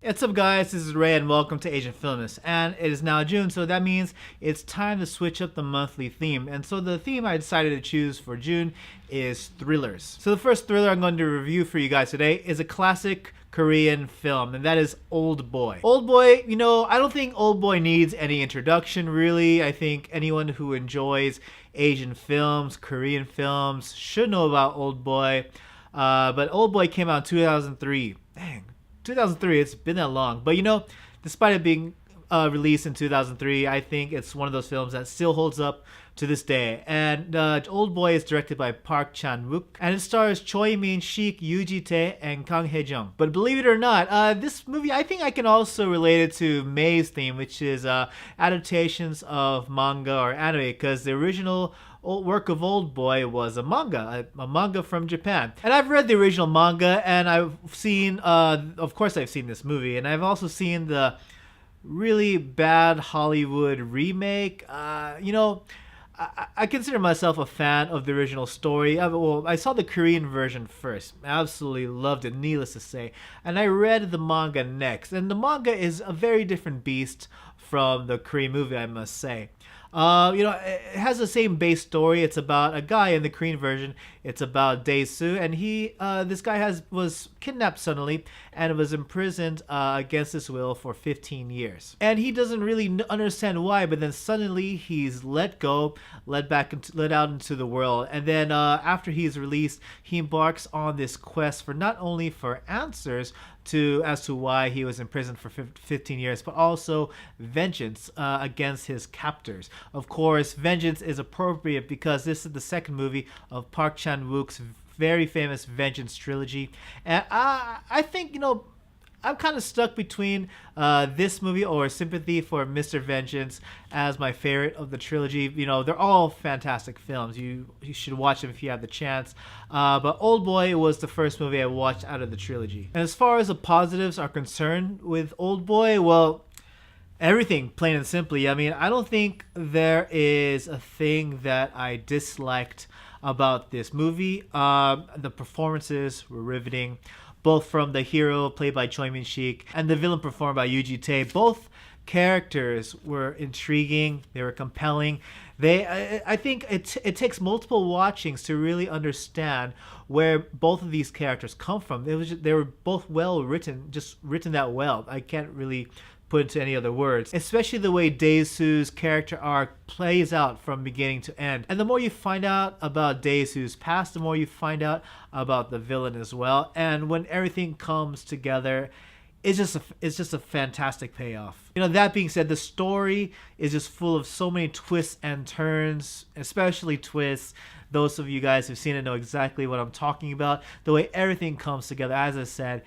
What's up guys, this is Ray and welcome to Asian Filmist. And it is now June, so that means it's time to switch up the monthly theme. And so the theme I decided to choose for June is thrillers. So the first thriller I'm going to review for you guys today is a classic Korean film, and that is Oldboy. Oldboy, I don't think Oldboy needs any introduction really. I think anyone who enjoys Asian films, Korean films, should know about Oldboy. But Oldboy came out in 2003. Dang. 2003, it's been that long. But despite it being released in 2003, I think it's one of those films that still holds up to this day. And Oldboy is directed by Park Chan-wook, and it stars Choi Min-sik, Yoo Ji-Tae, and Kang Hye-Jung. But believe it or not, this movie, I think I can also relate it to May's theme, which is adaptations of manga or anime, because the original work of Oldboy was a manga from Japan. And I've read the original manga, and I've seen, of course I've seen this movie, and I've also seen the really bad Hollywood remake. I consider myself a fan of the original story. I saw the Korean version first. I absolutely loved it, needless to say. And I read the manga next. And the manga is a very different beast from the Korean movie, I must say. It has the same base story. It's about a guy in the Korean version. It's about Dae-soo, and this guy was kidnapped suddenly and was imprisoned against his will for 15 years. And he doesn't really understand why, but then suddenly he's let go, let out into the world. And then after he's released, he embarks on this quest for not only for answers as to why he was in prison for 15 years, but also vengeance against his captors. Of course, vengeance is appropriate because this is the second movie of Park Chan-wook's very famous Vengeance trilogy. And I think, I'm kind of stuck between this movie or Sympathy for Mr. Vengeance as my favorite of the trilogy. They're all fantastic films. You should watch them if you have the chance. But Oldboy was the first movie I watched out of the trilogy. And as far as the positives are concerned with Oldboy, well, everything, plain and simply. I don't think there is a thing that I disliked about this movie. The performances were riveting, both from the hero played by Choi Min-sik and the villain performed by Yoo Ji-Tae. Both characters were intriguing. They were compelling. I think it takes multiple watchings to really understand where both of these characters come from. They were both well written, just written that well. I can't really put into any other words, especially the way Dae-soo's character arc plays out from beginning to end. And the more you find out about Dae-soo's past, the more you find out about the villain as well. And when everything comes together, it's just a fantastic payoff. That being said, the story is just full of so many twists and turns, especially twists. Those of you guys who've seen it know exactly what I'm talking about. The way everything comes together, as I said,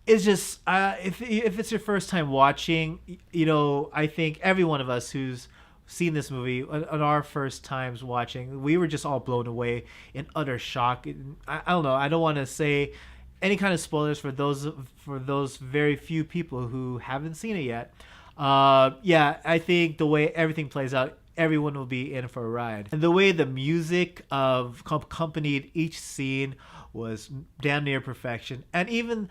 it's just if it's your first time watching, I think every one of us who's seen this movie on our first times watching, we were just all blown away in utter shock. I don't know. I don't want to say any kind of spoilers for those very few people who haven't seen it yet. I think the way everything plays out, everyone will be in for a ride. And the way the music accompanied each scene was damn near perfection. And even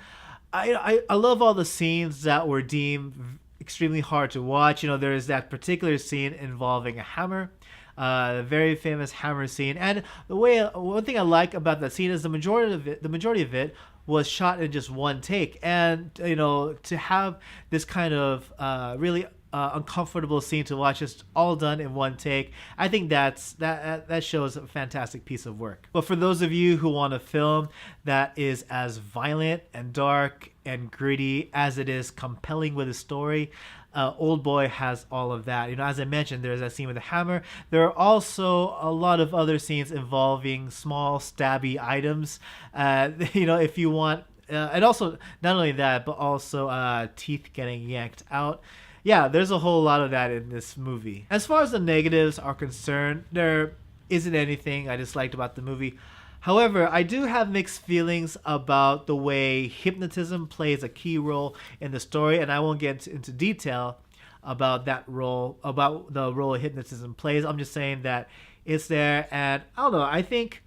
I love all the scenes that were deemed extremely hard to watch. There's that particular scene involving a hammer, the very famous hammer scene. And one thing I like about that scene is the majority of it was shot in just one take. And to have this kind of really uncomfortable scene to watch, just all done in one take, I think that shows a fantastic piece of work. But for those of you who want a film that is as violent and dark and gritty as it is compelling with a story, Oldboy has all of that. As I mentioned, there's that scene with the hammer. There are also a lot of other scenes involving small stabby items. If you want, and also not only that, but also teeth getting yanked out. Yeah, there's a whole lot of that in this movie. As far as the negatives are concerned, there isn't anything I disliked about the movie. However, I do have mixed feelings about the way hypnotism plays a key role in the story, and I won't get into detail about that role, about the role hypnotism plays. I'm just saying that it's there, and I don't know, I think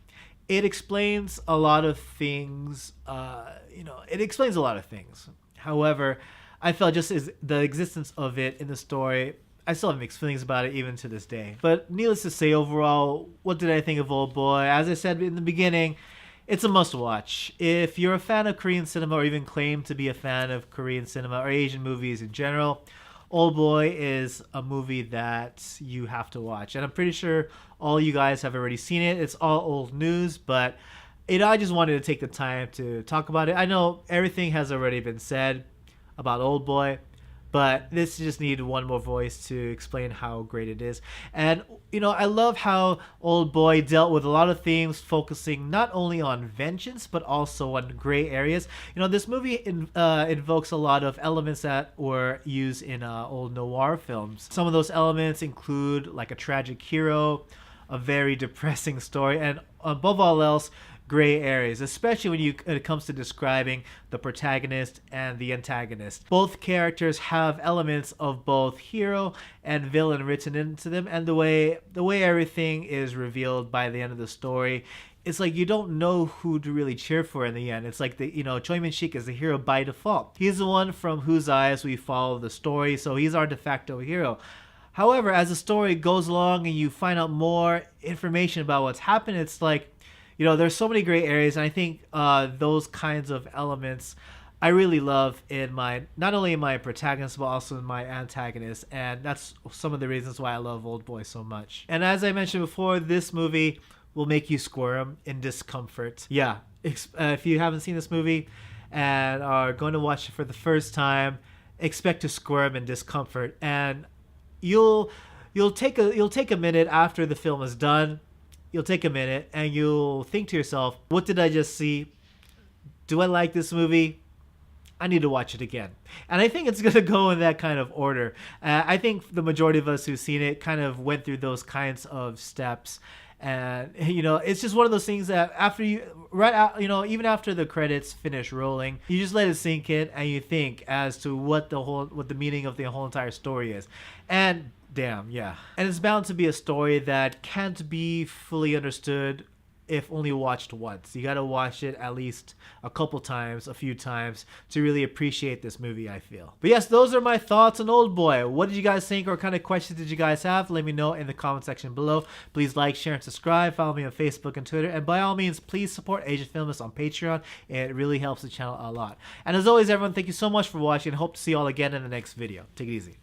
it explains a lot of things. It explains a lot of things. However, I felt just is the existence of it in the story, I still have mixed feelings about it even to this day. But needless to say, overall, what did I think of Oldboy? As I said in the beginning, it's a must-watch. If you're a fan of Korean cinema or even claim to be a fan of Korean cinema or Asian movies in general, Oldboy is a movie that you have to watch. And I'm pretty sure all you guys have already seen it. It's all old news, but I just wanted to take the time to talk about it. I know everything has already been said about Oldboy, but this just needed one more voice to explain how great it is. And, I love how Oldboy dealt with a lot of themes, focusing not only on vengeance, but also on gray areas. This movie invokes a lot of elements that were used in old noir films. Some of those elements include like a tragic hero, a very depressing story, and above all else, gray areas, especially when it comes to describing the protagonist and the antagonist. Both characters have elements of both hero and villain written into them, and the way everything is revealed by the end of the story, it's like you don't know who to really cheer for in the end. It's like Choi Min-sik is the hero by default. He's the one from whose eyes we follow the story, so he's our de facto hero. However, as the story goes along and you find out more information about what's happened, it's like, there's so many gray areas, and I think those kinds of elements I really love in not only in my protagonist, but also in my antagonist, and that's some of the reasons why I love Oldboy so much. And as I mentioned before, this movie will make you squirm in discomfort. Yeah, if you haven't seen this movie and are going to watch it for the first time, expect to squirm in discomfort, and you'll take a minute after the film is done. You'll take a minute and you'll think to yourself, what did I just see? Do I like this movie? I need to watch it again. And I think it's going to go in that kind of order. I think the majority of us who've seen it kind of went through those kinds of steps. And, it's just one of those things that after even after the credits finish rolling, you just let it sink in and you think as to what the meaning of the whole entire story is. And damn, yeah. And it's bound to be a story that can't be fully understood if only watched once. You gotta watch it at least a few times to really appreciate this movie, I feel. But yes, those are my thoughts on Oldboy. What did you guys think, or what kind of questions did you guys have? Let me know in the comment section below. Please like, share, and subscribe. Follow me on Facebook and Twitter. And by all means, please support Asian Filmist on Patreon. It really helps the channel a lot. And as always, everyone, thank you so much for watching. Hope to see you all again in the next video. Take it easy.